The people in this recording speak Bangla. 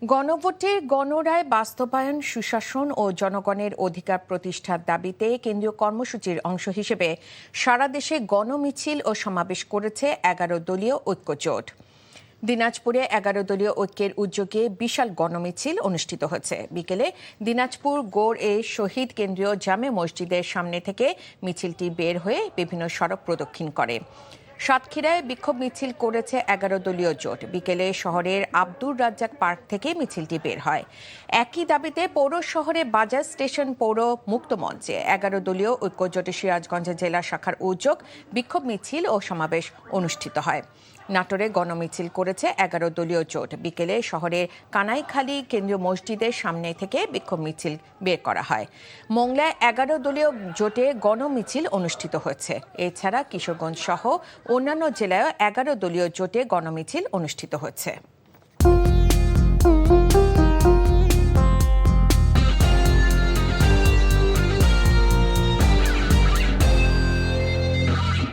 গণভোটের গণরায় বাস্তবায়ন, সুশাসন ও জনগণের অধিকার প্রতিষ্ঠার দাবিতে কেন্দ্রীয় কর্মসূচির অংশ হিসেবে সারা দেশে গণমিছিল ও সমাবেশ করেছে ১১ দলীয় ঐক্যজোট। দিনাজপুরে ১১ দলীয় ঐক্যের উদ্যোগে বিশাল গণমিছিল অনুষ্ঠিত হয়েছে। বিকেলে দিনাজপুর গৌড়-এ শহীদ কেন্দ্রীয় জামে মসজিদের সামনে থেকে মিছিলটি বের হয়ে বিভিন্ন সড়ক প্রদক্ষিণ করে। সাতক্ষীরায় বিক্ষোভ মিছিল করেছে ১১ দলীয় জোট। বিকেলে শহরের আব্দুর রাজ্জাক পার্ক থেকে মিছিলটি বের হয়। একই দাবিতে পৌর শহরে বাজার স্টেশন পৌর মুক্ত মঞ্চে ১১ দলীয় ঐক্যজোটের সিরাজগঞ্জ জেলা শাখার উদ্যোগ বিক্ষোভ মিছিল ও সমাবেশ অনুষ্ঠিত হয়। নাটোরে গণমিছিল করেছে ১১ দলীয় জোট। বিকেলে শহরের কানাইখালী কেন্দ্রীয় মসজিদের সামনে থেকে বিক্ষোভ মিছিল বের করা হয়। মোংলায় ১১ দলীয় জোটে গণমিছিল অনুষ্ঠিত হয়েছে। এছাড়া কিশোরগঞ্জ সহ অন্যান্য জেলায়ও ১১ দলীয় জোটে গণমিছিল অনুষ্ঠিত হয়েছে।